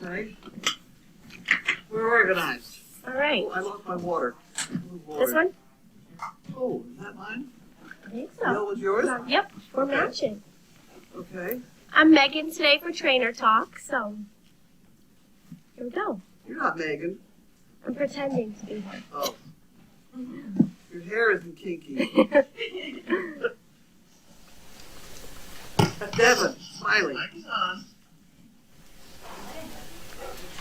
Okay. We're organized. All right. Oh, I lost my water. This one? Oh, is that mine? I think That so. was yours? Yep, we're Okay. matching. Okay. I'm Megan today for Trainer Talk, so here we go. You're not Megan. I'm pretending to be her. Oh. Your hair isn't kinky. Devin, Smiley.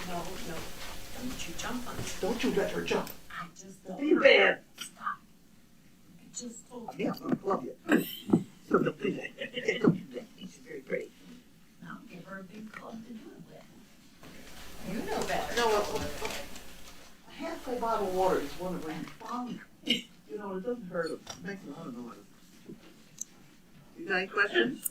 No, don't you jump on it. Don't you let her jump. I just don't. Be bad. Stop. I just told Yeah, I'm gonna club you. So don't do that. Don't do that. She's very pretty. you. I'll give her a big club to do it with. You know better. No, a half-full bottle of water is one of them fun. You know, it doesn't hurt. It makes a lot of noise. You got any questions?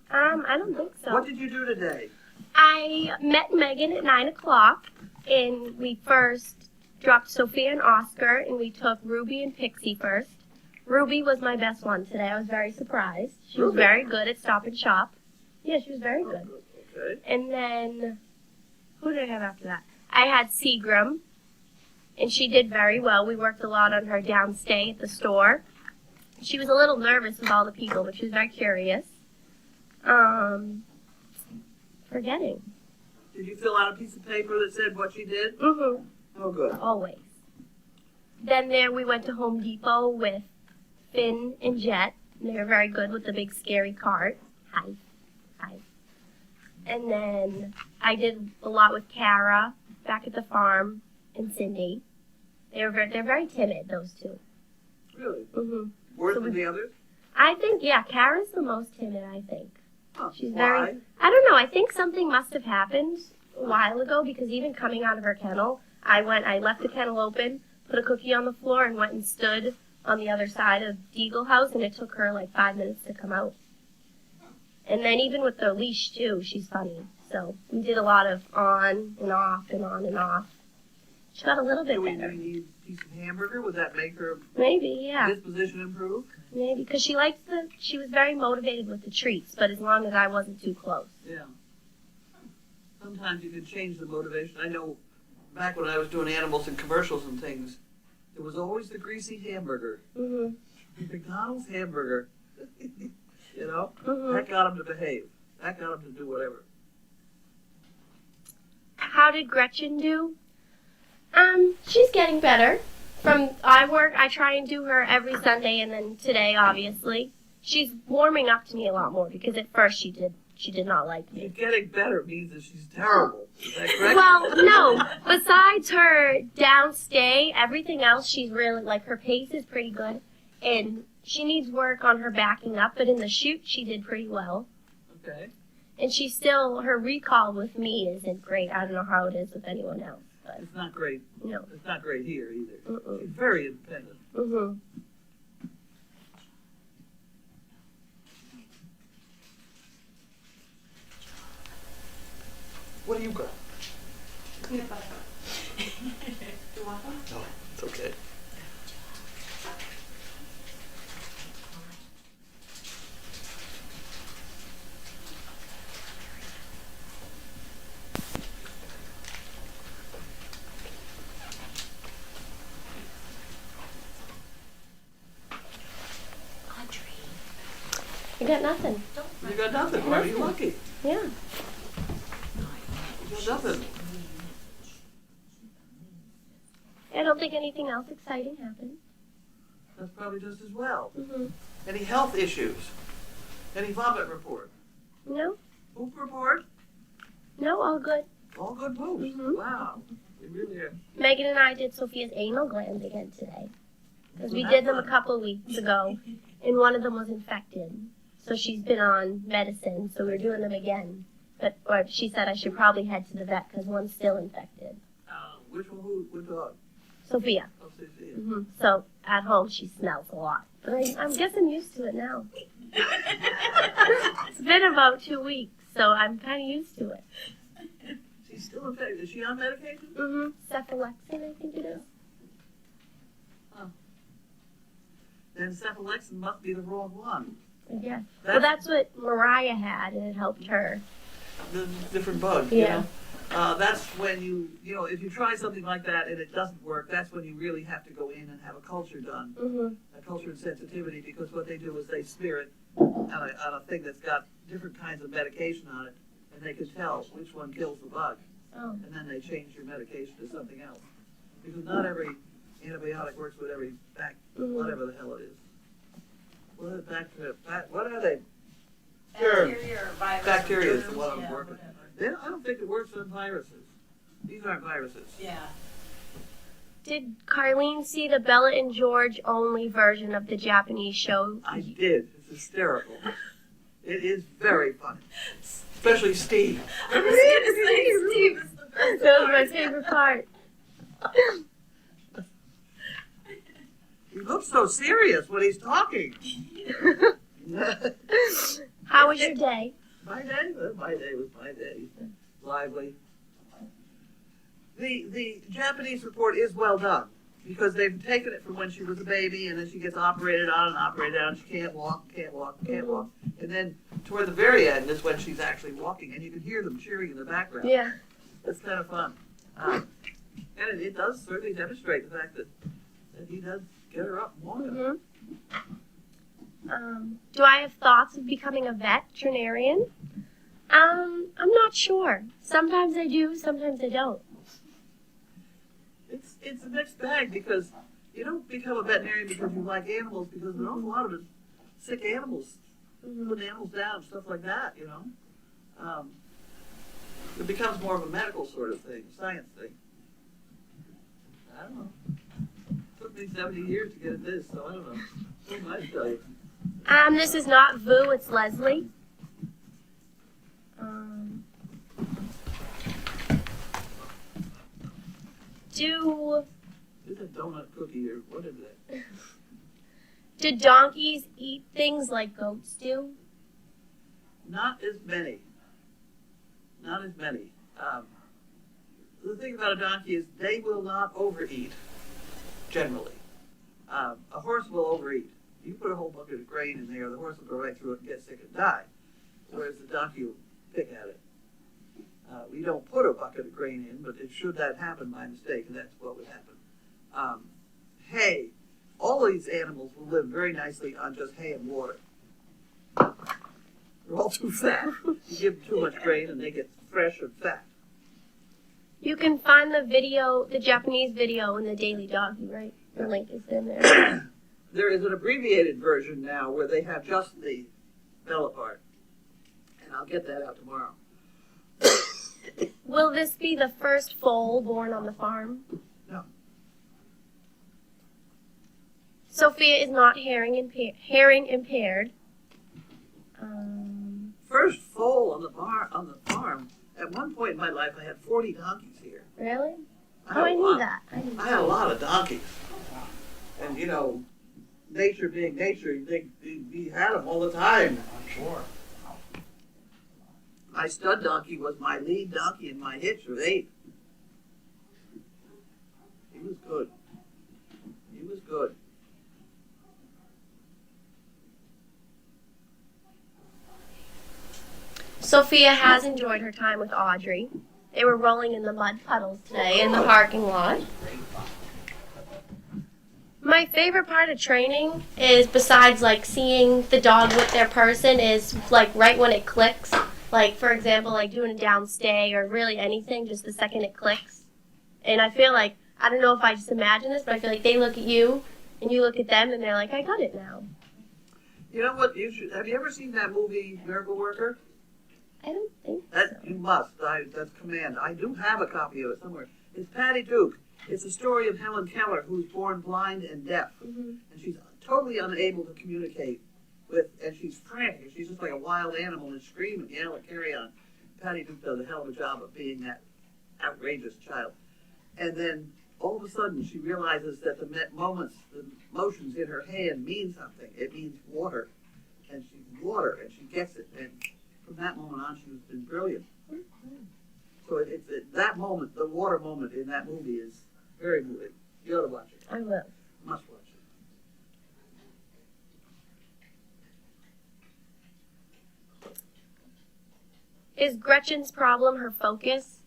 I don't think so. What did you do today? I met Megan at 9 o'clock, and we first dropped Sophia and Oscar, and we took Ruby and Pixie first. Ruby was my best one today. I was very surprised. She was Ruby? very good at Stop and Shop. Yeah, she was very good. Okay. And then, who did I have after that? I had Seagram, and she did very well. We worked a lot on her downstay at the store. She was a little nervous with all the people, but she was very curious. Forgetting. Did you fill out a piece of paper that said what she did? Mm-hmm. Oh, good. Always. Then there we went to Home Depot with Finn and Jet. And they were very good with the big scary cart. Hi. Hi. And then I did a lot with Kara back at the farm and Cindy. They're very timid, those two. Really? Mm-hmm. Worse So than we- the others? I think, yeah, Kara's the most timid, I think. Huh. She's Why? very, I don't know, I think something must have happened a while ago because even coming out of her kennel, I left the kennel open, put a cookie on the floor, and went and stood on the other side of Deagle House, and it took her like 5 minutes to come out. And then even with the leash, too, she's funny. So we did a lot of on and off and on and off. She got a little bit Do we better. need a piece of hamburger? Would that make her Maybe, yeah. disposition improve? Maybe, because she was very motivated with the treats, but as long as I wasn't too close. Yeah. Sometimes you can change the motivation. I know back when I was doing animals and commercials and things, there was always the greasy hamburger. Mm-hmm. McDonald's hamburger. You know? Mm-hmm. That got them to behave. That got them to do whatever. How did Gretchen do? She's getting better. I try and do her every Sunday, and then today, obviously. She's warming up to me a lot more because at first she did not like She's me. getting better means that she's terrible. Is that correct? Well, no. Besides her downstay, everything else she's really, like, her pace is pretty good, and she needs work on her backing up, but in the chute she did pretty well. Okay. And her recall with me isn't great. I don't know how it is with anyone else, but It's not great. no. It's not great here either. Mm-mm. She's very independent. Mm-hmm. What do you got? Peanut butter. You want one? No, it's okay. Audrey, I got nothing. don't You got nothing. Why are you lucky? Yeah. You got nothing. I don't think anything else exciting happened. That's probably just as well. Mm-hmm. Any health issues? Any vomit report? No? Poop report? No, all good. All good poops. Mhm. Wow. They really are. Megan and I did Sophia's anal glands again today. Because we did them a couple weeks ago, and one of them was infected. So she's been on medicine, so we're doing them again. Or she said I should probably head to the vet because one's still infected. Which one? Which dog? Sophia. Oh, Cecilia. Hmm. So at home she smells a lot. But I guess I'm used to it now. It's been about 2 weeks, so I'm kind of used to it. She's still infected. Is she on medication? Mm-hmm. Cephalexin, I think it is. Then cephalexin must be the wrong one. Yeah. Well, that's what Mariah had, and it helped her. The different bug. Yeah. That's when you know, if you try something like that and it doesn't work, that's when you really have to go in and have a culture done, a culture and sensitivity, because what they do is they smear it on a thing that's got different kinds of medication on it, and they can tell which one kills the bug, and then they change your medication to something else, because not every antibiotic works with every whatever the hell it is. What are they? Bacteria or virus. Bacteria or is the one I'm germs, working. whatever. Then I don't think it works on viruses. These aren't viruses. Yeah. Did Carlene see the Bella and George only version of the Japanese show? I did. It's hysterical. It is very funny. Especially Steve. I was gonna say Steve is the best. That was my favorite part. He looks so serious when he's talking. How was your day? My day? My day was my day. Lively. The Japanese report is well done, because they've taken it from when she was a baby, and then she gets operated on and operated on. She can't walk. And then toward the very end is when she's actually walking, and you can hear them cheering in the background. Yeah. It's kind of fun. And it does certainly demonstrate the fact that he does get her up and walking. Do I have thoughts of becoming a veterinarian? I'm not sure. Sometimes I do, sometimes I don't. It's a mixed bag, because you don't become a veterinarian because you like animals, because there's an awful lot of sick animals, putting animals down, stuff like that, you know. It becomes more of a medical sort of thing, science thing. I don't know. It took me 70 years to get at this, so I don't know. What am I to tell you? This is not Vu, it's Leslie. Is it donut cookie or what is it? Do donkeys eat things like goats do? Not as many. Not as many. The thing about a donkey is they will not overeat, generally. A horse will overeat. You put a whole bucket of grain in there, the horse will go right through it and get sick and die. Whereas the donkey will pick at it. We don't put a bucket of grain in, but should that happen by mistake, and that's what would happen. Hay. All these animals will live very nicely on just hay and water. They're all too fat. You give them too much grain and they get fresh and fat. You can find the video, the Japanese video, in the Daily Doggy, right? The link is in there. There is an abbreviated version now where they have just the Bella part. And I'll get that out tomorrow. Will this be the first foal born on the farm? No. Sophia is not hearing impaired. First foal on the farm. At one point in my life, I had 40 donkeys here. Really? I I knew that. I had a lot of donkeys. And, you know, nature being nature, we had them all the time. I'm sure. My stud donkey was my lead donkey in my hitch with 8. He was good. He was good. Sophia has enjoyed her time with Audrey. They were rolling in the mud puddles today in the parking lot. My favorite part of training is, besides like seeing the dog with their person, is like right when it clicks. Like, for example, like doing a downstay or really anything, just the second it clicks. And I feel like, I don't know if I just imagine this, but I feel like they look at you and you look at them and they're like, I got it now. You know what? Have you ever seen that movie, Miracle Worker? I don't think That so. you must. That's command. I do have a copy of it somewhere. It's Patty Duke. It's a story of Helen Keller, who's born blind and deaf, and she's totally unable to communicate with, and she's frantic. She's just like a wild animal and scream and yell and carry on. Patty Duke does a hell of a job of being that outrageous child. And then all of a sudden she realizes that the motions in her hand mean something. It means water, and she gets it. And from that moment on, she's been brilliant. So it's that moment, the water moment in that movie is very moving. You ought to watch it. I will. Must watch it. Is Gretchen's problem her focus?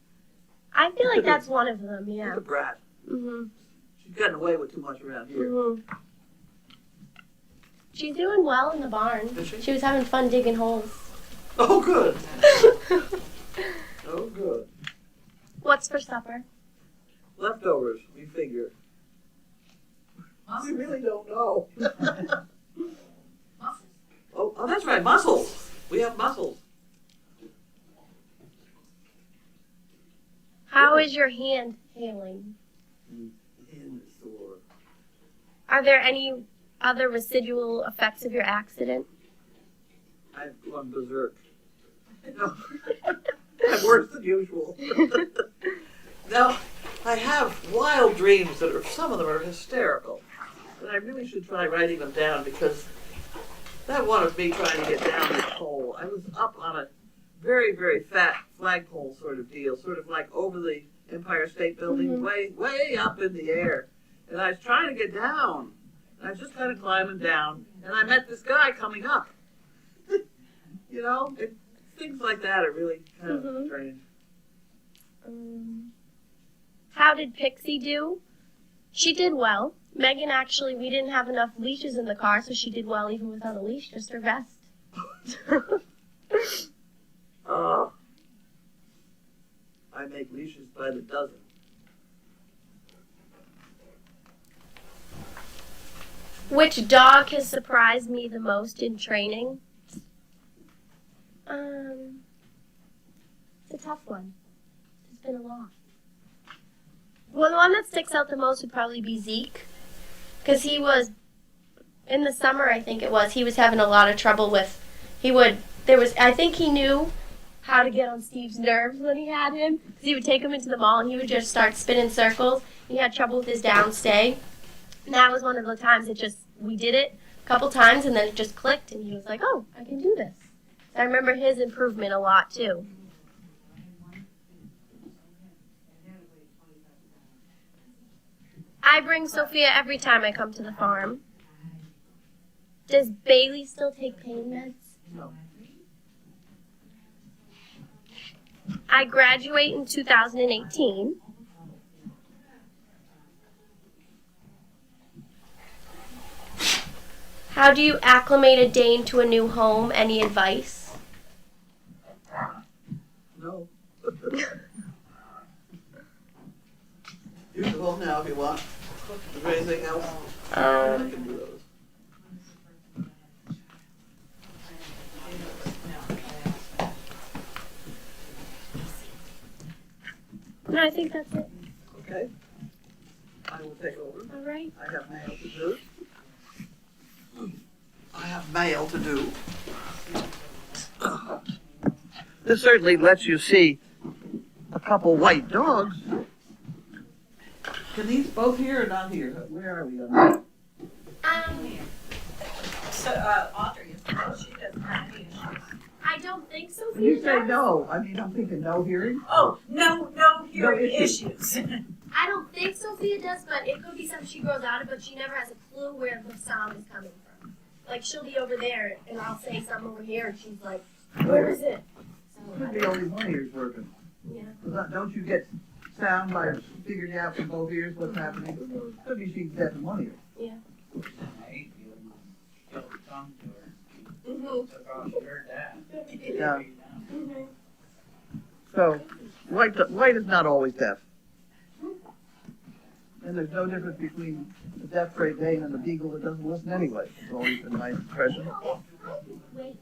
I feel like that's one of them, She's yeah. a brat. Mm-hmm. She's gotten away with too much around here. Mm-hmm. She's doing well in the barn. Is she? She was having fun digging holes. Oh, good. Oh, good. What's for supper? Leftovers, we figure. We really don't know. Mussels. Oh, that's right, mussels. We have mussels. How is your hand healing? And sore. Are there any other residual effects of your accident? I've gone berserk. No, I'm worse than usual. No, I have wild dreams that are, some of them are hysterical. And I really should try writing them down because that one of me trying to get down this pole. I was up on a very, very fat flagpole sort of deal, sort of like over the Empire State Building, way, way up in the air. And I was trying to get down. And I was just kind of climbing down. And I met this guy coming up. You know, things like that are really kind of strange. How did Pixie do? She did well. Megan, actually, we didn't have enough leashes in the car, so she did well even without a leash, just her vest. I make leashes by the dozen. Which dog has surprised me the most in training? It's a tough one. There's been a lot. Well, the one that sticks out the most would probably be Zeke. Because he was, in the summer I think it was, he was having a lot of trouble with, I think he knew how to get on Steve's nerves when he had him. Because he would take him into the mall and he would just start spinning circles. He had trouble with his downstay. And that was one of the times we did it a couple times and then it just clicked and he was like, oh, I can do this. So I remember his improvement a lot too. I bring Sophia every time I come to the farm. Does Bailey still take pain meds? No. I graduate in 2018. How do you acclimate a Dane to a new home? Any advice? No. You can go home now if you want. Is there anything else? I can do those. No, I think that's it. Okay. I will take over. All right. I have mail to do. This certainly lets you see a couple white dogs. Can these both here or not here? Where are we on that? So, Audrey, she doesn't have any issues. I don't think so. When you say no, I mean, I'm thinking no hearing. Oh, no hearing issues. I don't think Sophia does, but it could be something she grows out of, but she never has a clue where the sound is coming from. Like, she'll be over there, and I'll say something over here, and she's like, where is it? So, Could be only one ear's working. yeah. Don't you get sound by figuring out from both ears what's happening? Could be she's deaf in one ear. Yeah. Yeah. So, white is not always deaf. And there's no difference between the deaf Great Dane and the beagle that doesn't listen anyway. It's always been my impression. Wait.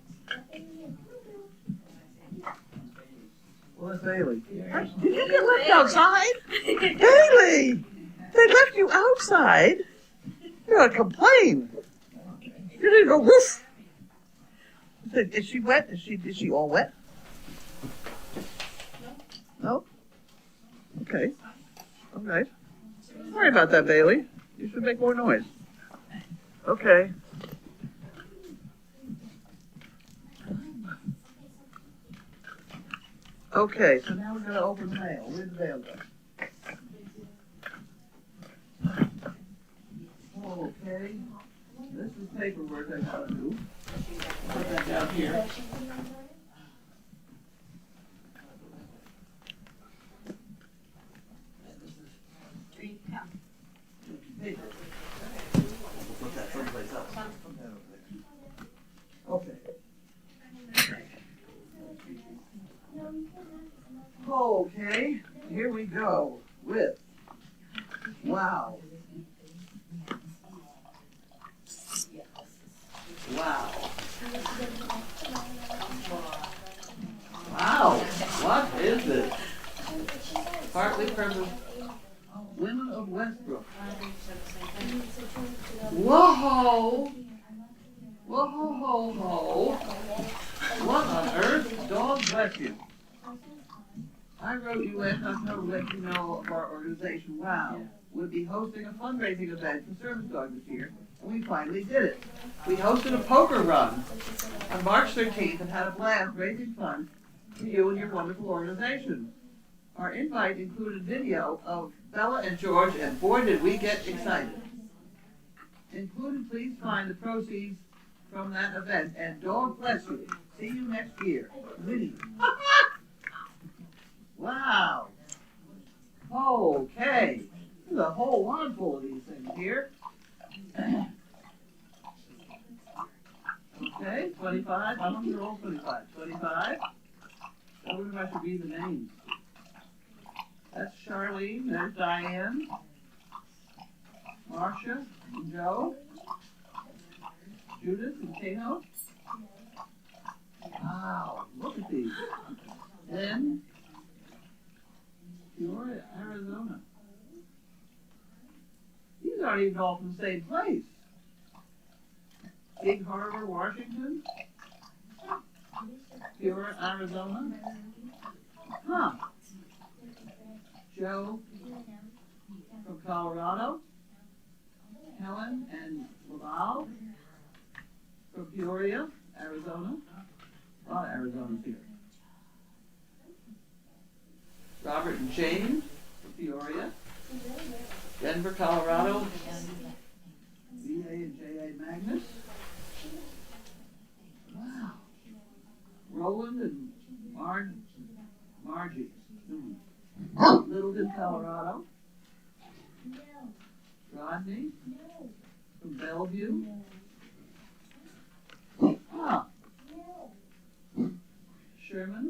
Well, that's Bailey. Did you get left outside? Bailey! They left you outside? You're gonna complain. You didn't go woof. Is she wet? Is she all wet? No? Okay. All right. Sorry about that, Bailey. You should make more noise. Okay. Okay, so now we're going to open the mail. Where's the mail go? Okay. This is paperwork I gotta do. Put that down here. Okay, here we go with, wow. Wow. Wow, what is this? Partly from the Women of Westbrook. Whoa! Whoa, ho, ho, ho. What on earth? Dog bless you. I wrote you last October to let you know of our organization, WOW, would be hosting a fundraising event for Service Dog this year, and we finally did it. We hosted a poker run on March 13th and had a blast raising funds for you and your wonderful organization. Our invite included video of Bella and George, and boy did we get excited. Included, please find the proceeds from that event, and dog bless you. See you next year. Winnie. Wow. Okay. There's a whole lot full of these things here. Okay, 25. How many are all 25? 25. I wonder if I should read the names. That's Charlene, there's Diane, Marcia, and Joe, Judith, and Kano. Wow, look at these. Then, Peoria, Arizona. These aren't even all from the same place. Big Harbor, Washington. Peoria, Arizona. Huh. Joe from Colorado. Helen and Laval from Peoria, Arizona. A lot of Arizona's here. Robert and James from Peoria. Denver, Colorado. VA and J.A. Magnus. Wow. Roland and Margie. Littleton, Colorado. Rodney from Bellevue. Huh. Sherman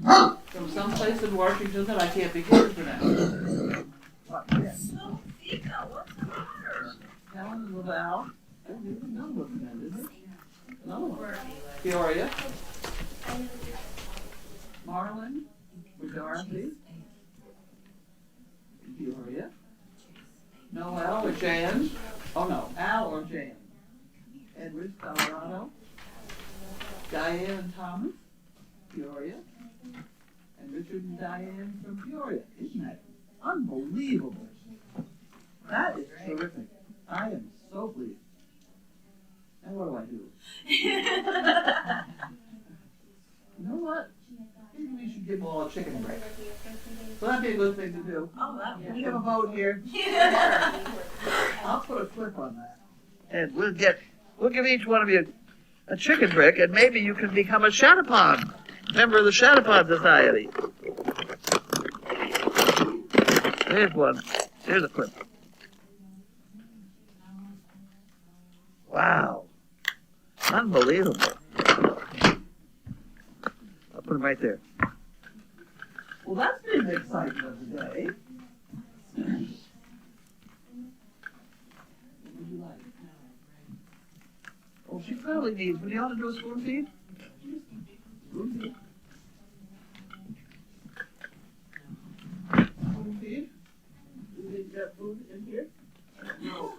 from someplace in Washington that I can't begin to pronounce. Helen and Laval. I didn't even know what that is. No. Peoria. Marlon for Dorothy. Peoria. Noel or Jan. Oh no, Al or Jan. Edwards, Colorado. Diane and Thomas, Peoria. And Richard and Diane from Peoria. Isn't that unbelievable? That is terrific. I am so pleased. And what do I do? You know what? Maybe we should give them all a chicken break. So that'd be a good thing to do. Oh, that Can we have a vote here? Yeah. I'll put a clip on that. And we'll give each one of you a chicken brick, and maybe you can become a Shatapon, member of the Shatapon Society. There's one. Here's a clip. Wow. Unbelievable. I'll put them right there. Well, that's been the excitement of the day. What would you like? Oh, she probably needs, would you want to do a spoon feed? Spoon feed? Spoon feed? You got food in here? No.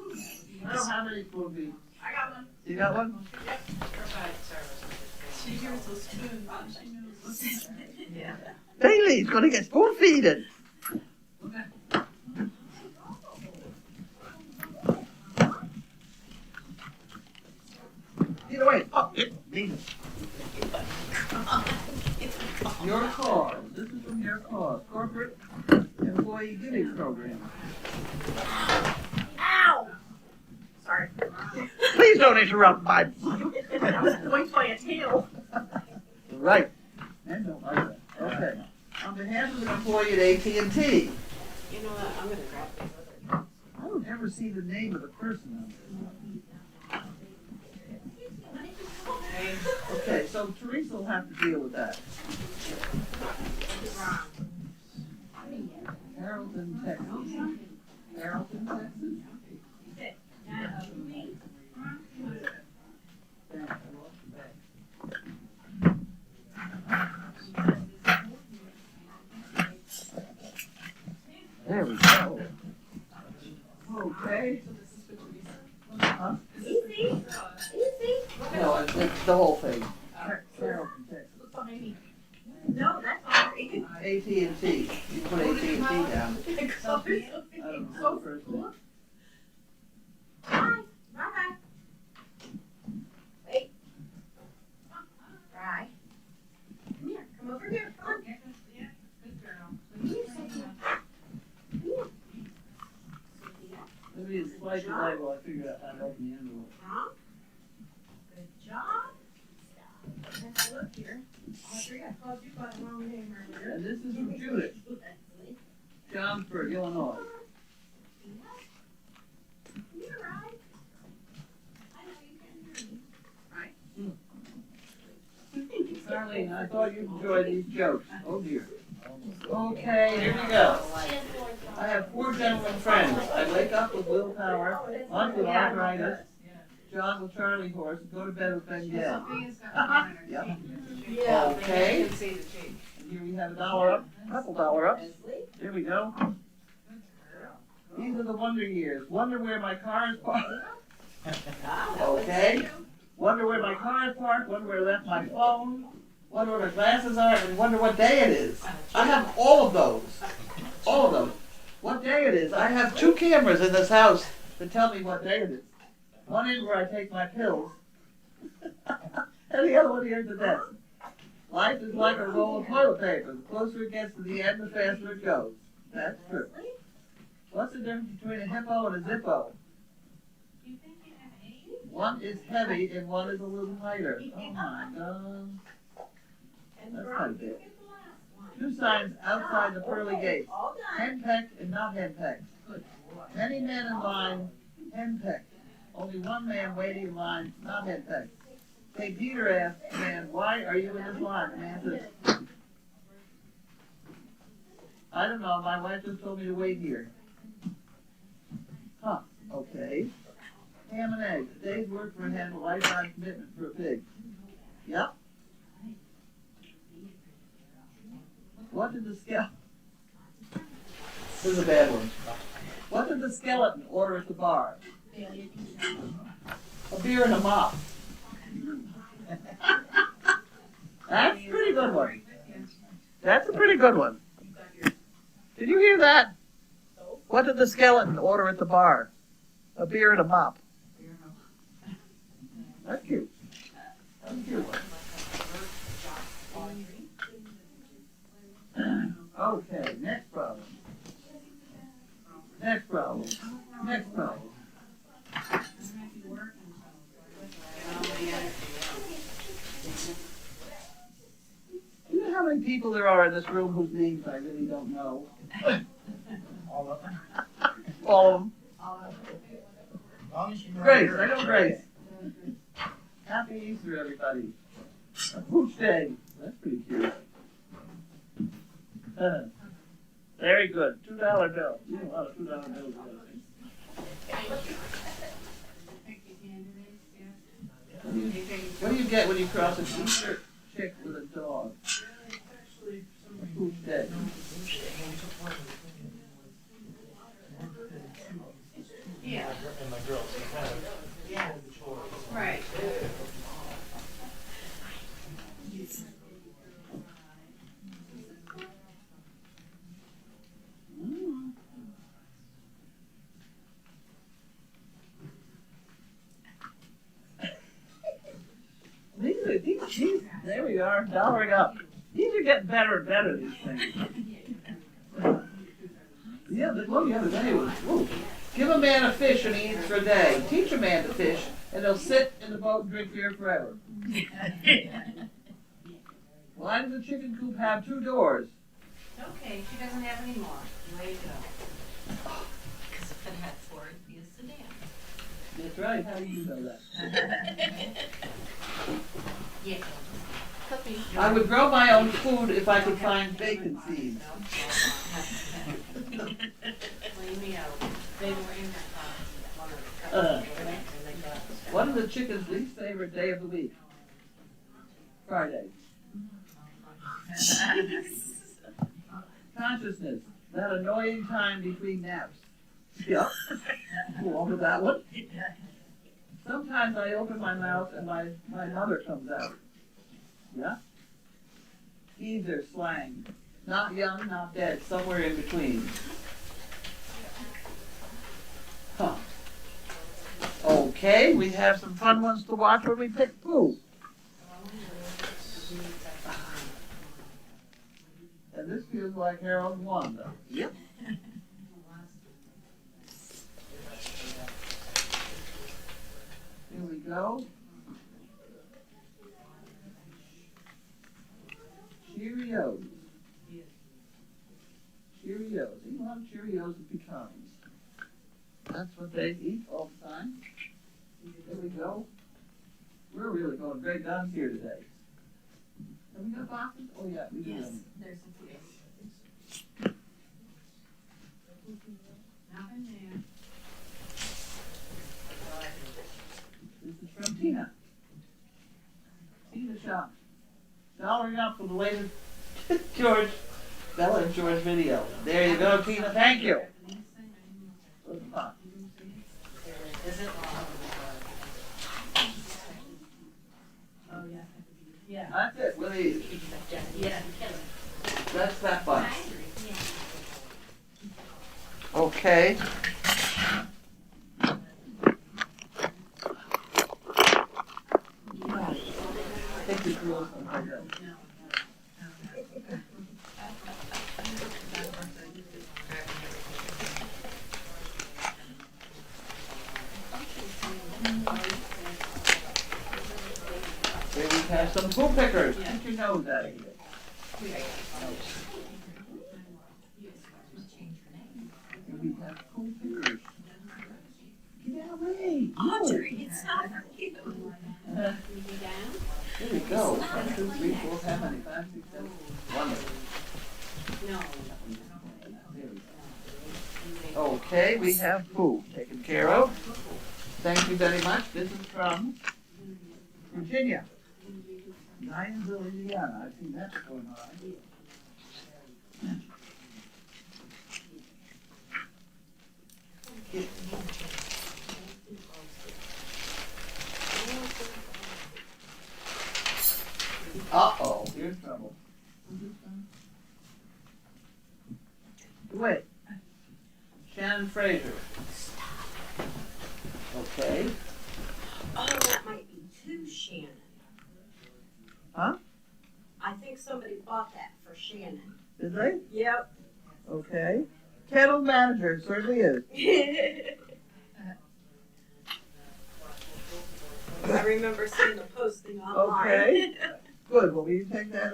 I don't have any spoon feed. I got one. You got one? Yep. Provide service. She hears a spoon. She knows. Yeah. Bailey's gonna get spoon feeded. Okay. Either way. Oh, need it. Your cause. This is from your cause. Corporate Employee Giving Program. Ow! Sorry. Please don't interrupt my. I was going by a tail. Right. And don't like that. Okay. On behalf of an employee at AT&T. You know what? I'm gonna drop these other. I don't ever see the name of the person on this. Okay, so Teresa will have to deal with that. Wrong. Carrollton, Texas. Carrollton, Texas. There we go. Okay. Huh? Easy. No, it's the whole thing. Carrollton, Texas. No, that's fine. AT&T. You put AT&T down. I don't know the first name. Bye. Bye. Wait. Bye. Come here. Come over here. Come on. Maybe it's slightly late while I figure out how to open the envelope. Good job. Let's look here. Audrey, I called you by the wrong name earlier. And this is from Judith. Johnsburg, Illinois. You're right. I know you can hear me. Darlene, I thought you'd enjoy these jokes. Oh dear. Okay, here we go. I have 4 gentlemen friends. I wake up with willpower, one with arthritis, John with Charlie horse, and go to bed with Ben Gale. Yep. Okay. And here we have $1 up, couple dollar ups. Here we go. These are the wonder years. Wonder where my car is parked. Okay. Wonder where my car is parked. Wonder where I left my phone. Wonder where my glasses are, and wonder what day it is. I have all of those. All of them. What day it is. I have 2 cameras in this house that tell me what day it is. One is where I take my pills, and the other one here at the desk. Life is like a roll of toilet paper. The closer it gets to the end, the faster it goes. That's true. What's the difference between a hippo and a zippo? One is heavy and one is a little lighter. Oh my God. That's kind of big. 2 signs outside the pearly gates. Henpecked and not henpecked. Many men in line, henpecked. Only one man waiting in line, not henpecked. St. Peter asked the man, "Why are you in this line?" The man says, "I don't know, my wife just told me to wait here." Huh, okay. Ham and eggs. A day's work for a hen, a lifetime commitment for a pig. Yep. What did the skeleton... This is a bad one. What did the skeleton order at the bar? A beer and a mop. That's a pretty good one. That's a pretty good one. Did you hear that? What did the skeleton order at the bar? A beer and a mop. That's cute. That's a cute one. Okay, next problem. Next problem. Next problem. Do you know how many people there are in this room whose names I really don't know? All of them. All of them. As long as you know Grace, yours. I know Grace. Happy Easter, everybody. A pooch day. That's pretty cute. Very good. $2 bill. You know a lot of $2 bills. What do you get when you cross a t-shirt chick with a dog? A pooch day. Yeah. And my girls, so kind of. Yeah. Right. These, there we are, dollaring up. These are getting better and better, these things. Yeah, the one the other day was, whoa. Give a man a fish and he eats for a day. Teach a man to fish and he'll sit in the boat and drink beer forever. Why does the chicken coop have 2 doors? Okay, she doesn't have any more. Way to go. Because if it had 4, it'd be a sedan. That's right, how do you know that? Yeah. Cookie. I would grow my own food if I could find bacon seeds. chicken's least favorite day of the week? Friday. Consciousness, that annoying time between naps. Yep. Go on with that one. Sometimes I open my mouth and my mother comes out. Yeah? Either slang. Not young, not dead, somewhere in between. Huh. Okay, we have some fun ones to watch when we pick poo. And this feels like Harold won, though. Yep. Here we go. Cheerios. Cheerios. Eat a lot of Cheerios it becomes. That's what they eat all the time. Here we go. We're really going great guns here today. Have we got boxes? Oh yeah, we do. Yes, Them. there's a few. Nothing there. This is from Tina. Tina Shop. $1 up for the latest George, Bella and George video. There you go, Tina. Thank you. What's the box? Is it? Oh, yeah. Yeah. That's it. What are these? Yeah. That's that box. Okay. Take the girls on my head. Here we have some poo pickers. Get your nose out of here. Here we have poo pickers. Get away. Audrey, it's not for you. Here we go. 1, 2, 3, 4, 5, 5, 6, 7. Wonderful. No. There we go. Okay, we have poo taken care of. Thank you very much. This is from Virginia. Zionsville, Indiana. I've seen that going on. Uh-oh, here's trouble. Wait. Shannon Fraser. Okay. Oh, that might be too Shannon. Huh? I think somebody bought that for Shannon. Did they? Yep. Okay. Kettle manager, certainly is. I remember seeing the posting online. Okay. Good. Well, will you take that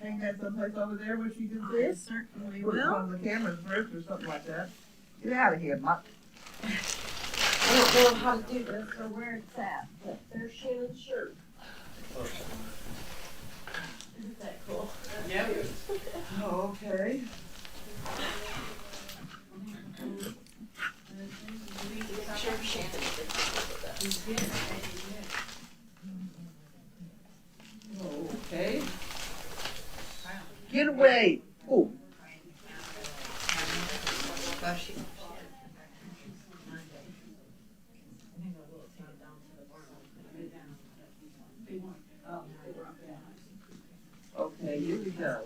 hang that someplace over there where she can see I it? certainly Put it will. on the cameras first or something like that. Get out of here, Mutt. I don't know how to do this or where it's at, but there's Shannon's shirt. Isn't that cool? Yeah. Oh, okay. Picture of Shannon. Okay. Get away. Oh. Okay, here we go.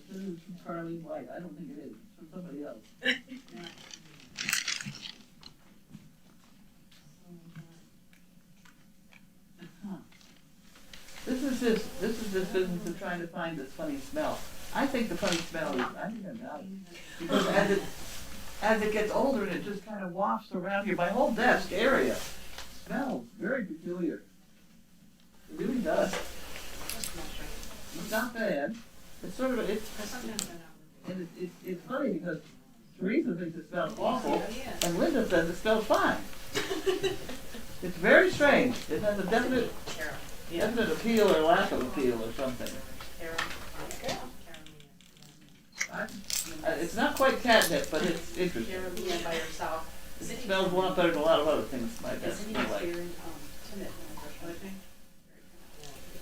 This is from Carly White. I don't think it is. It's from somebody else. This is this business of trying to find this funny smell. I think the funny smell is, I think I got it. Because as it gets older and it just kind of wafts around here, my whole desk area smells very peculiar. It really does. It's not bad. It's sort of, it's funny because Teresa thinks it smells awful and Linda says it smells fine. It's very strange. It has a definite appeal or lack of appeal or something. It's not quite catnip, but it's interesting. You're being by yourself. It smells a lot better than a lot of other things my desk Isn't smell he like. here in Timid when I first went?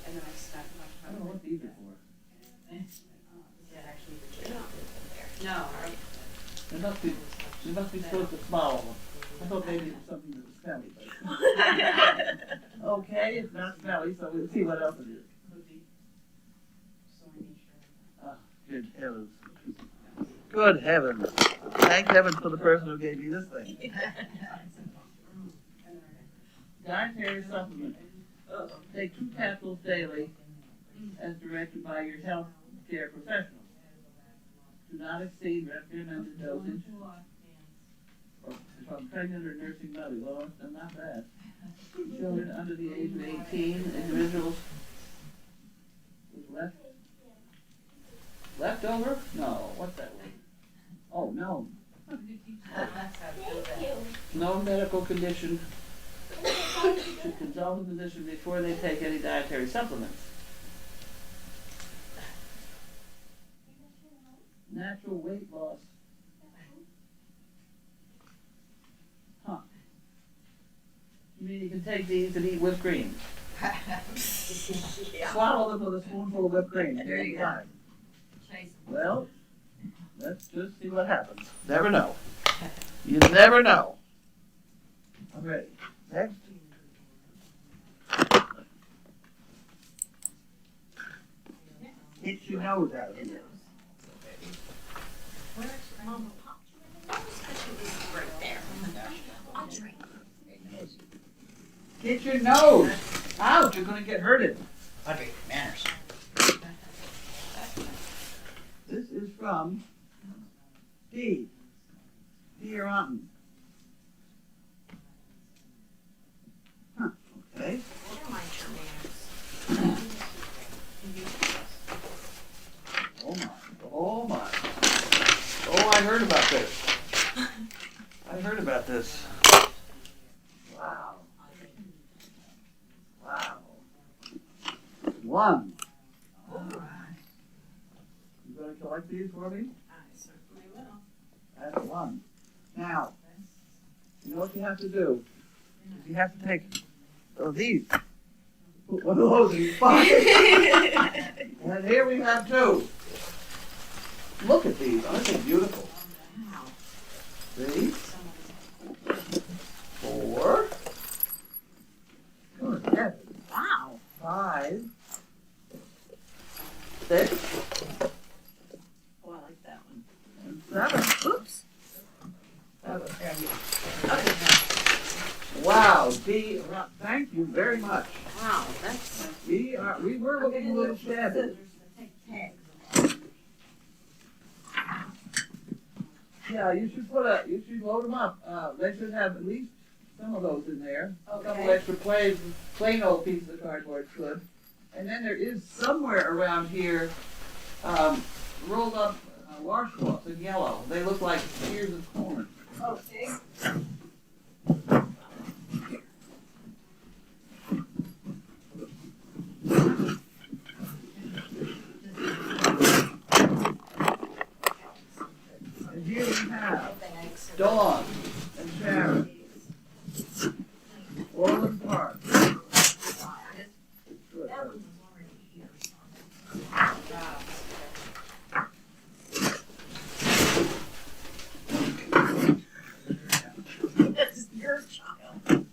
And then I spent much I time. don't know what these are for. Is that actually the chair? No, right? They must be supposed to smell. I thought maybe it was something that was smelly. But... okay, it's not smelly, so we'll see what else it is. Good heavens. Good heavens. Thank heavens for the person who gave me this thing. Dietary supplement. Take 2 capsules daily as directed by your health care professional. Do not exceed recommended dosage. From pregnant or nursing mother. Well, that's not bad. Children under the age of 18, individuals with leftover? No, what's that one? Oh, no. No medical condition should consult a physician before they take any dietary supplements. Natural weight loss. Huh. You mean you can take these and eat whipped cream? Swallow them with a spoonful of whipped cream. There you go. Well, let's just see what happens. Never know. You never know. I'm ready. Next. Get your nose out of here. Where's Mama Pop? Right there. I'll drink. Get your nose. Ouch, you're going to get hurted. Okay, manners. This is from D. Dear Rotten. Huh, okay. Oh my, oh my. Oh, I heard about this. I heard about this. Wow. Wow. 1. All right. You gonna collect these for me? I certainly will. That's 1. Now, you know what you have to do? Is you have to take these. Put one of those in your pocket. And here we have 2. Look at these. Aren't they beautiful? 3, 4. Good heavens. Wow. 5, 6, Oh, I like that one. and 7. Oops. Wow, D. Thank you very much. Wow, that's. We were looking a little shabby. Yeah, you should load them up. They should have at least some of those in there. A couple extra plain old pieces of cardboard should. And then there is somewhere around here rolled up washcloths in yellow. They look like ears of corn. Okay. And here we have Dawn and Sharon. Orland Park. That's your child.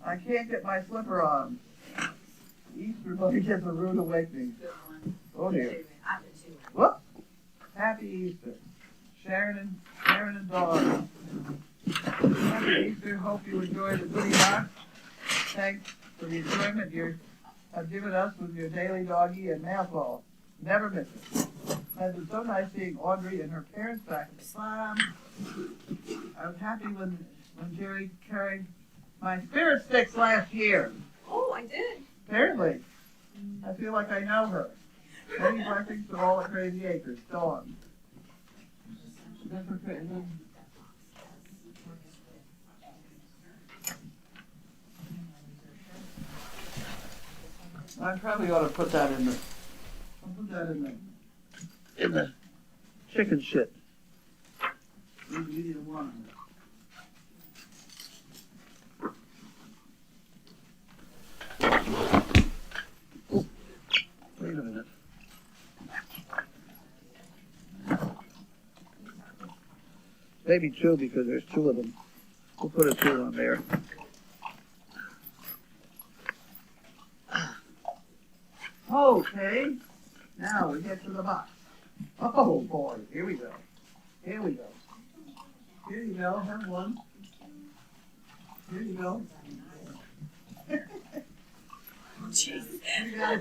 I can't get my slipper on. Easter bunny gets a rude awakening. Oh dear. Whoop! Happy Easter. Sharon and Dawn. Happy Easter. Hope you enjoy the goodie box. Thanks for the enjoyment you have given us with your daily doggy and mail call. Never miss it. It's been so nice seeing Audrey and her parents back at the farm. I was happy when when Jerry carried my spirit sticks last year. Oh, I did. Apparently. I feel like I know her. Many blessings to all at Crazy Acres. Dawn. That's her crazy. I probably ought to put that in the. I'll put that in the chicken shit. Medium one. Wait a minute. Maybe two because there's two of them. We'll put a two on there. Okay, now we get to the box. Oh boy, here we go. Here we go. Here you go, have one. Here you go. Jeez. You guys.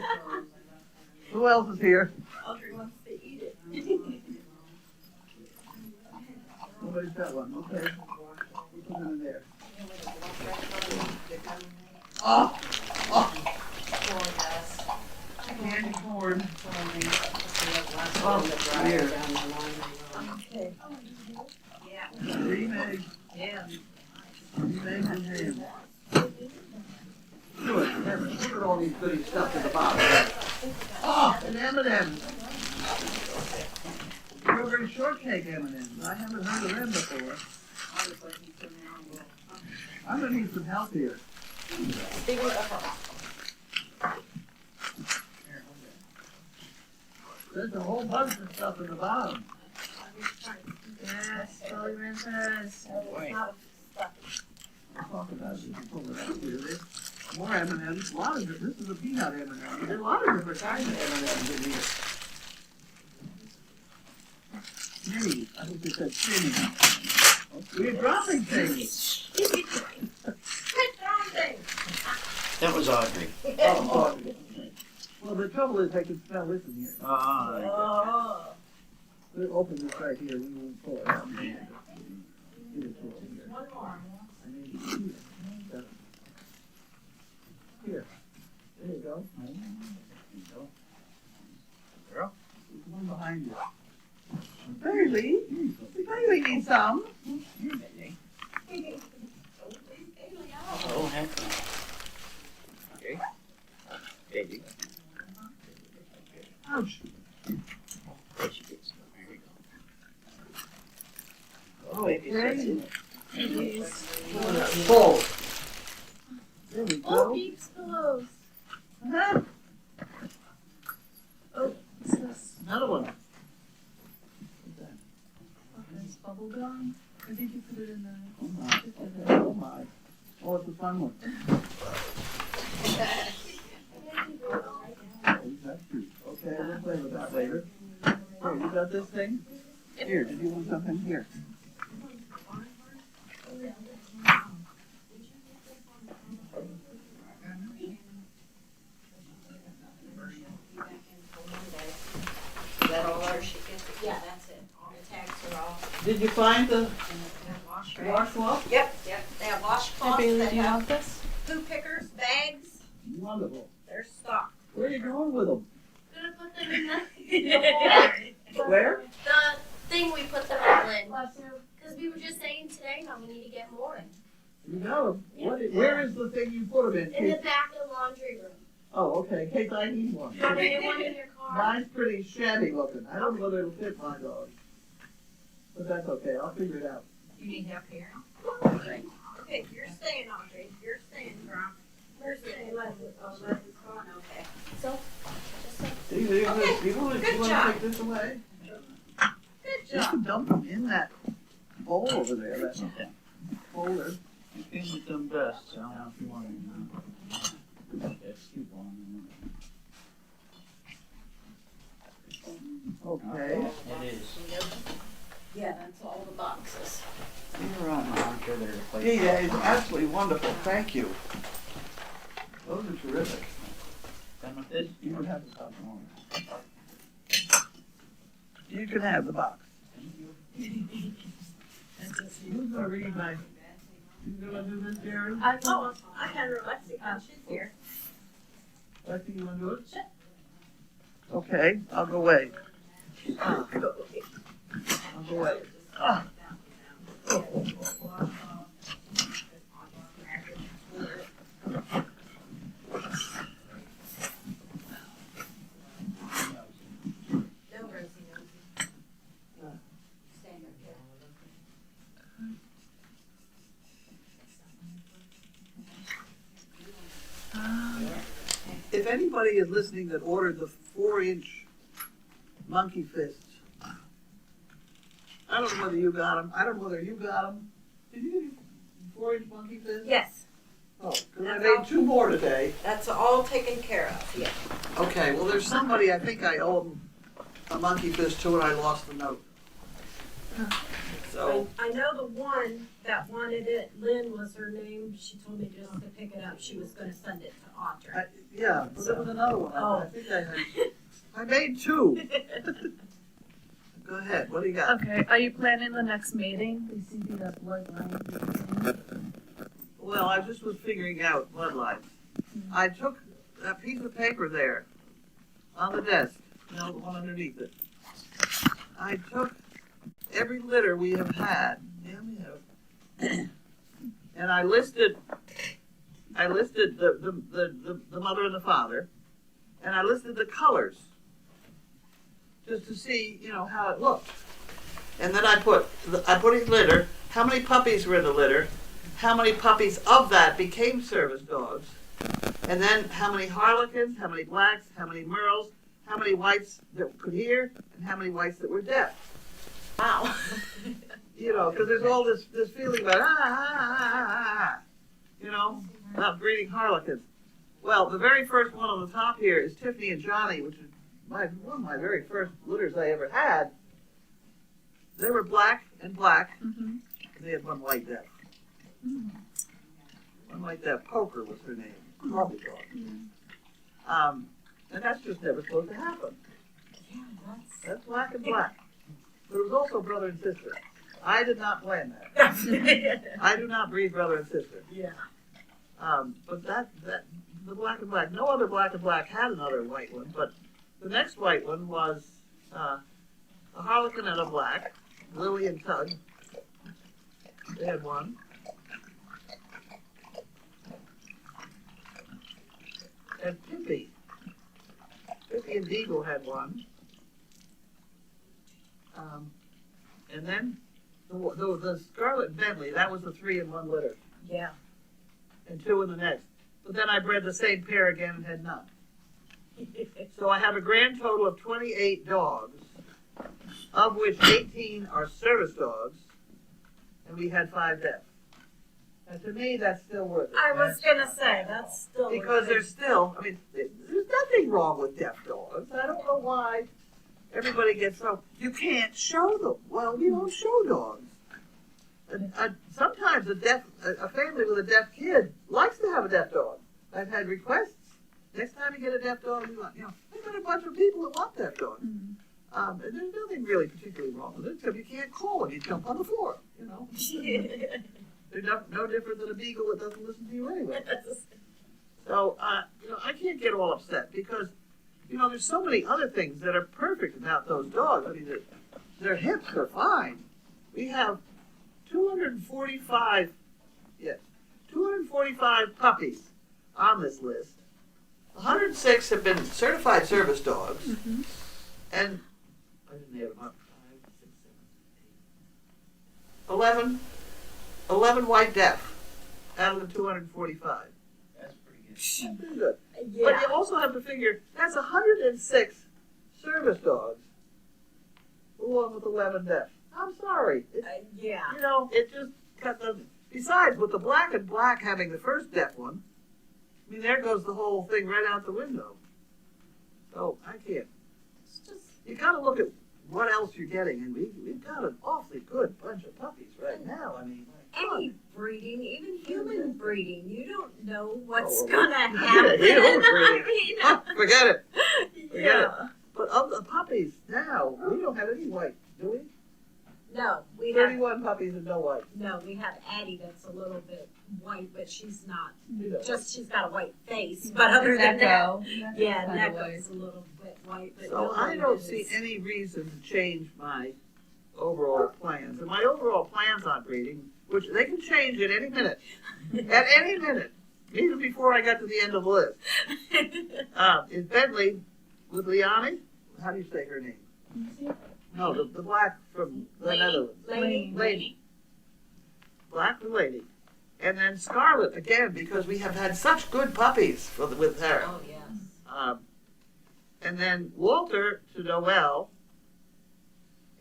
Who else is here? Audrey wants to eat it. Nobody's got one, okay. We'll put it in there. Oh! Oh! Candy corn. Oh, here. Okay. Cream egg. Yeah. Cream egg and ham. Good heavens, look at all these goodies stuffed in the bottom. Oh, and M&M's. Strawberry shortcake M&M's. I haven't heard of them before. I'm gonna need some help here. There's a whole bunch of stuff in the bottom. Yes, Jolly Ranchers. I'll talk about it. You can pull it out here. There's more M&M's. A lot of it. This is a peanut M&M. There's a lot of different kinds of M&M's in here. Mini. I think they said mini. We're dropping things. That was Audrey. Oh, well, the trouble is I can smell this in here. Oh. We'll open this right here. We won't pull it out. Give it to us here. One more. I need here. There you go. There you go. Girl. There's one behind you. Bailey, Bailey needs some. Oh, heck. Okay. Baby. Ouch. There she gets. There we go. Oh, baby, full. There we Oh, go. beaks pillows. Uh-huh. Oh, what's this? Another one. This bubble gum. I think you put it in the. Oh my. Oh my. Oh, it's a fun one. That's cute. Okay, we'll play with that later. Here, you got this thing? Here, did you want something here? Is that all ours she gets? Yeah, that's it. All the tags are off. Did you find the Wash washcloth? Yep, they have washcloths, Bailey, they do you have want this? food pickers, bags, Wonderful. they're stocked. Where are you going with them? Gonna put them in the Where? the thing we put them all in. Because we were just saying today how we need to get more You got them. Where is the thing you put them in? in the back of the laundry room. Oh, okay, in case I need one. Put one in your car. Mine's pretty shabby looking. I don't know whether it'll fit my dog. But that's okay, I'll figure it out. You need help here? Okay, you're staying, Audrey, you're staying, Grom. You're staying, Leslie, Leslie's gone, okay. So, just so. You want good to job. take this away? Good You job. can dump them in that bowl over there, that folder. You came with them best, so I don't know if you want to. Yes, keep on. Okay. It is. Yeah, that's all the boxes. You're on. I'm sure there's a place. Hey, that is absolutely wonderful, thank you. Those are terrific. Done with this? You can have the box. You can have the box. Who's gonna read my You gonna do this, Jerry? Oh, I had Lexi, she's here. Lexi, you wanna do it? Okay, I'll go away. I'll go away. No, Rosie, no. Stand up here. If anybody is listening that ordered the 4-inch monkey fists, I don't know whether you got them. I don't know whether you got them. Did you get 4-inch monkey fists? Yes, Oh, because I made 2 more today. that's all taken care of, yeah. Okay, well, there's somebody I think I owe them a monkey fist to, and I lost the note. So, I know the one that wanted it, Lynn was her name, she told me just to pick it up, she was gonna send it to Audrey. yeah, but there was another one. Oh. I think I had. I made 2. Go ahead. What do you got? Okay, are you planning the next meeting? We see the bloodline. Well, I just was figuring out bloodlines. I took that piece of paper there on the desk, you know, the one underneath it. I took every litter we have had, and I listed the mother and the father, and I listed the colors just to see, you know, how it looked. And then I put each litter, how many puppies were in the litter, how many puppies of that became service dogs, and then how many harlequins, how many blacks, how many merles, how many whites that could hear, and how many whites that were deaf. Wow. You know, because there's all this feeling about, you know, about breeding harlequins. Well, the very first one on the top here is Tiffany and Johnny, which is one of my very first litters I ever had. They were black and black. Mm-hmm. They had one white deaf. One white deaf. Poker was her name. Probably dog. And that's just never supposed to happen. Yeah, That's black and black. But it was also brother and sister. I did not plan that. I do not breed brother and sister. Yeah. But the black and black, no other black and black had another white one, but the next white one was a harlequin and a black, Lily and Tug. They had one. And Pippi and Deagle had one. And then the Scarlet Bentley, that was the 3 in one litter, Yeah. and 2 in the next. But then I bred the same pair again and had none. So I have a grand total of 28 dogs, of which 18 are service dogs, and we had 5 deaf. And to me, that's still worth it. I was gonna say, that's still. Because there's still, I mean, there's nothing wrong with deaf dogs. I don't know why everybody gets so, you can't show them. Well, you don't show dogs. And sometimes a family with a deaf kid likes to have a deaf dog. I've had requests. Next time you get a deaf dog, we want, you know, I've got a bunch of people that want deaf dogs. And there's nothing really particularly wrong with it, except you can't call them. You jump on the floor, you know. They're no different than a beagle that doesn't listen to you anyway. So, you know, I can't get all upset because, you know, there's so many other things that are perfect about those dogs. I mean, their hips are fine. We have 245 puppies on this list. 106 have been certified service dogs, and I didn't add them up. 5, 6, 7, 8. 11 white deaf out of the 245. That's pretty good. That's pretty good. Yeah. But you also have to figure that's 106 service dogs, along with 11 deaf. I'm sorry. Yeah. You know, it just cut the. Besides, with the black and black having the first deaf one, I mean, there goes the whole thing right out the window. So I can't. You got to look at what else you're getting, and we've got an awfully good bunch of puppies right now. I mean, Any breeding, even human breeding, you don't know what's Oh, gonna yeah, happen. human I breeding. mean, oh, forget it. Forget yeah. it. But of the puppies now, we don't have any white, do we? No, we have, 31 puppies and no white. no, we have Addie that's a little bit white, but she's not, You know. just, she's got a white face, but other than that. Necco. Yeah, Kind of Necco's a little bit white, but So I nobody don't is. see any reason to change my overall plans. And my overall plans on breeding, which they can change at any minute, at any minute, even before I got to the end of the list, is Bentley with Liani. How do you say her name? No, the black from the Lady. Netherlands. Lady. Lady. Black the lady. And then Scarlet again, because we have had such good puppies with her. Oh, yes. And then Walter to Noel,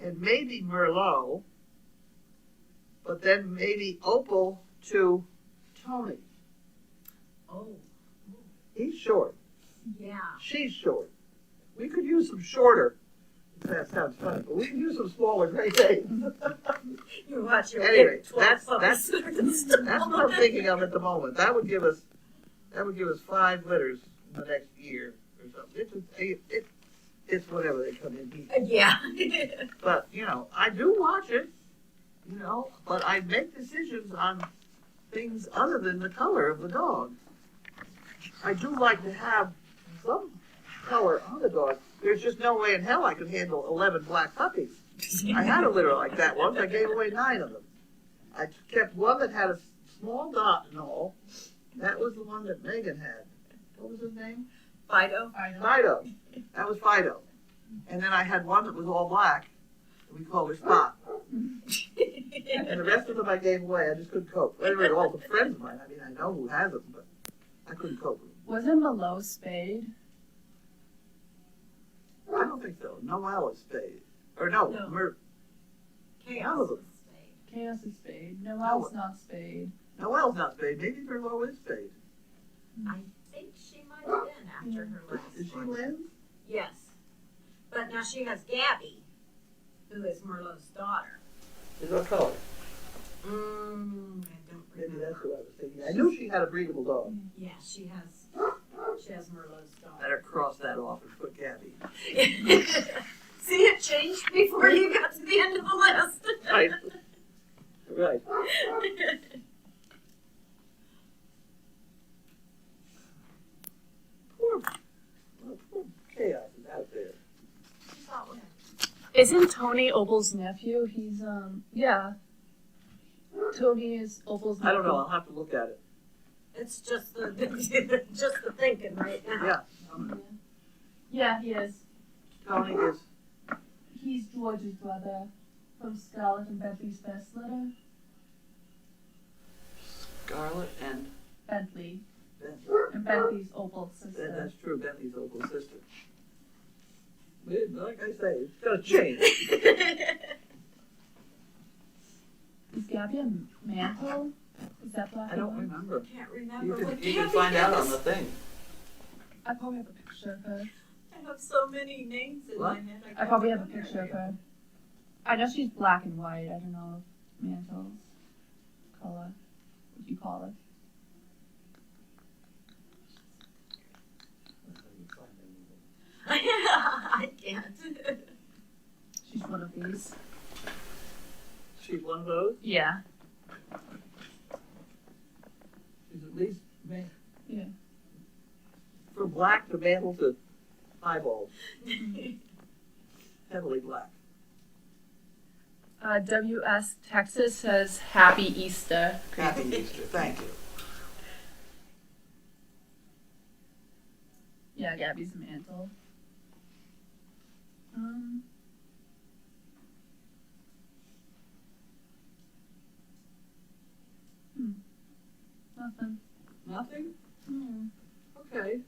and maybe Merlot, but then maybe Opal to Tony. Oh, He's short. yeah. She's short. We could use some shorter. That sounds funny, but we can use some smaller Great Danes. You watch your Anyway, 12 that's puppies. that's what I'm thinking of at the moment. That would give us 5 litters in the next year or something. It's whatever they come in heat. Yeah. But I do watch it. But I make decisions on things other than the color of the dog. I do like to have some color on the dog. There's just no way in hell I could handle 11 black puppies. I had a litter like that once. I gave away 9 of them. I kept one that had a small dot and all. That was the one that Megan had. What was his name? Fido. Fido. That was Fido. And then I had one that was all black. We called her Spot. And the rest of them I gave away. I just couldn't cope. They were all the friends of mine. I mean, I know who has them, but I couldn't cope with them. Wasn't Malo spayed? I don't think so. Noel is spayed. Or no, No. None of them. Chaos is spayed. Noel's not spayed. Noel's not spayed. Maybe Merlot is spayed. I think she might have been after her last Is she one. Lynn? Yes. But now she has Gabby, who is Merlot's daughter. Is what color? I don't Maybe that's remember. who I was thinking. I knew she had a breedable dog. Yeah, she has Merlot's daughter. Better cross that off and put Gabby. See, it changed before you got to the end of the list. Right. Right. Poor Chaos is out there. Isn't Tony Opal's nephew? He's yeah. Tony is Opal's nephew. I don't know. I'll have to look at it. It's just the just the thinking right now. Yeah. Yeah, he is. Tony is. He's George's brother from Scarlet and Bentley's first litter. Scarlet and Bentley. Bentley. And Bentley's Opal's sister. That's true. Bentley's Opal's sister. Like I say, it's gonna change. Is Gabby a mantle? Is that black I don't and white? remember. Can't You remember what can Gabby find out is. on the thing. I probably have a picture of her. I have so many names in What? my head. I can't probably have a remember. picture of her. I know she's black and white. I don't know if mantles color. What do you call it? I can't. She's one of these. She's one of those. Yeah. She's at least Yeah. from black to mantle to eyeballs. Heavily black. WS Texas says Happy Easter. Happy Easter. Thank you. Yeah, Gabby's a mantle. Nothing. Nothing? Okay.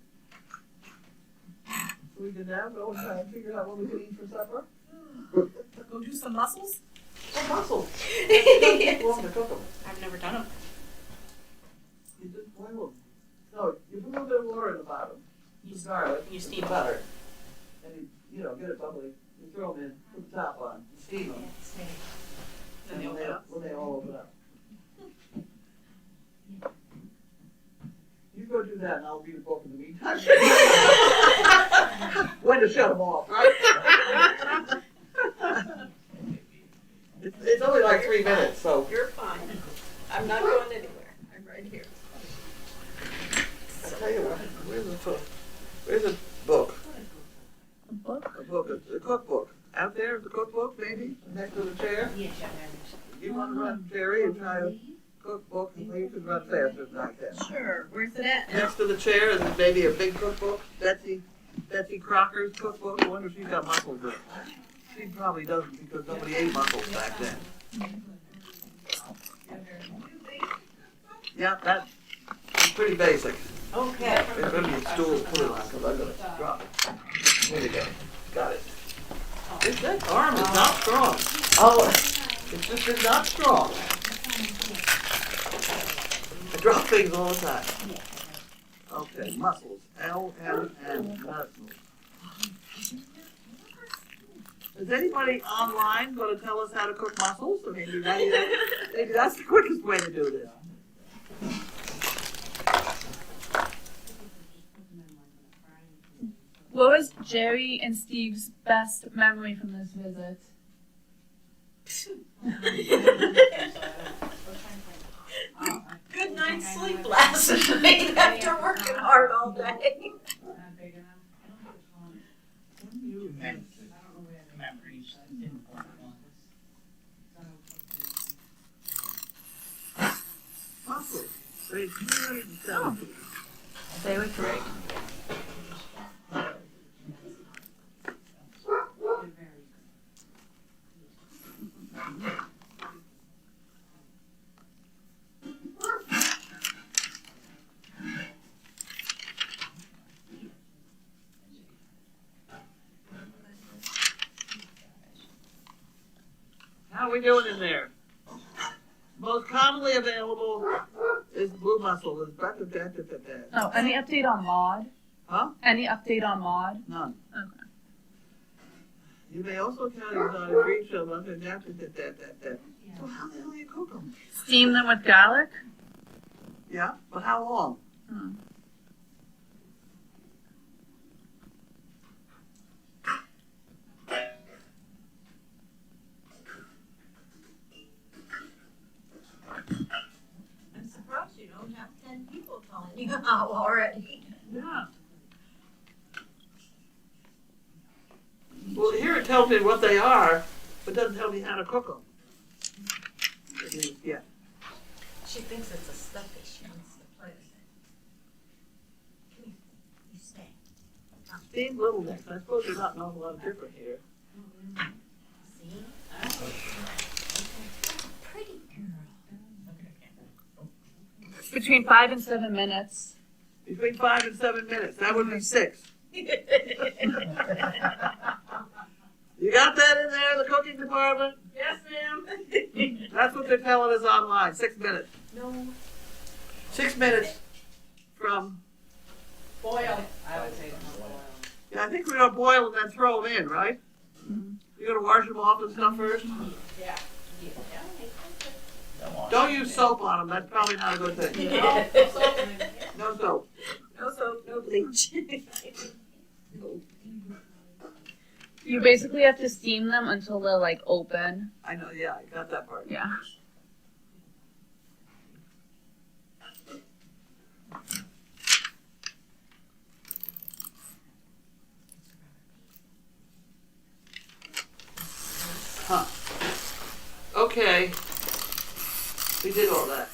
So we can now go and try and figure out what we can eat for supper? Go do some muscles. Oh, mussels. It's long to cook them. I've never done them. You just boil them. No, you put a little bit of water in the bottom. You garlic. You steam the butter. And you get it bubbly. You throw them in, put the top on, and steam them. Then they open up. When they all open up. You go do that and I'll read a book in the meantime. When to shut them off, right? It's 3 minutes, so. You're fine. I'm not going anywhere. I'm right here. I'll tell you what, where's the book? Where's the book? A book? A book, a cookbook. Out there, the cookbook, maybe, next to the chair? You want to run, Jerry, and try a cookbook, and you can run faster than I can. Sure. Where's it at? Next to the chair is maybe a big cookbook, Betsy Crocker's cookbook. I wonder if she's got mussels in it. She probably doesn't because nobody ate mussels back then. Yeah, that's pretty basic. Okay. There's gonna be a stool to put it on because I'm gonna drop it. There you go. Got it. That arm is not strong. Oh, it just is not strong. I drop things all the time. Okay, mussels. L-M-N, mussels. Is anybody online going to tell us how to cook mussels? Or maybe that's the quickest way to do this. What was Jerry and Steve's best memory from this visit? Good night's sleep last night after working hard all day. Memories. Mussels. Page 370. They were great. How are we doing in there? Most commonly available is blue mussel. Oh, any update on Maud? Huh? Any update on Maud? None. Okay. You may also count it on a green show. So how the hell do you cook them? Steam them with garlic? Yeah, but how long? Hmm. I'm surprised you don't have 10 people telling you how already. Yeah. Well, here it tells me what they are, but doesn't tell me how to cook them. Yeah. She thinks it's a stuffy. She wants to play with it. Come here. You stay. Steamed little necks. I suppose there's not an awful lot different here. See? Pretty girl. Between 5 and 7 minutes. Between 5 and 7 minutes. That would be 6. You got that in there, the cooking department? Yes, ma'am. That's what they're telling us online. 6 minutes. No. 6 minutes from. Boil. I would say boil. Yeah, I think we're gonna boil and then throw them in, right? Mhm. You're gonna wash them off and stuff first. Yeah. Don't use soap on them. That's probably not a good thing. No soap. No soap, no bleach. You basically have to steam them until they're like open. I know. Yeah, I got that part. Yeah. Huh. Okay. We did all that.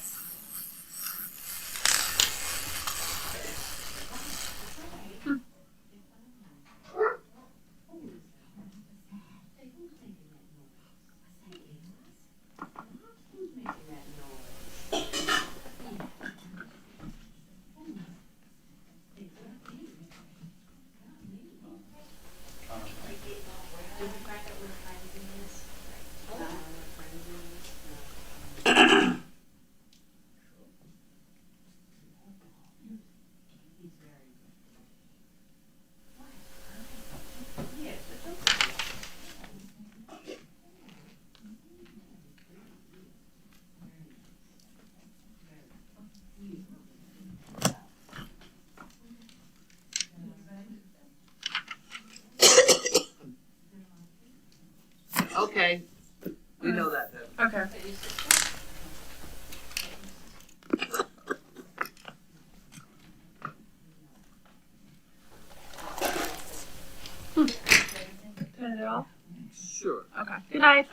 Okay. We know that then. Okay. turn it off? Sure. Okay. Good night.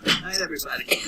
Night, everybody.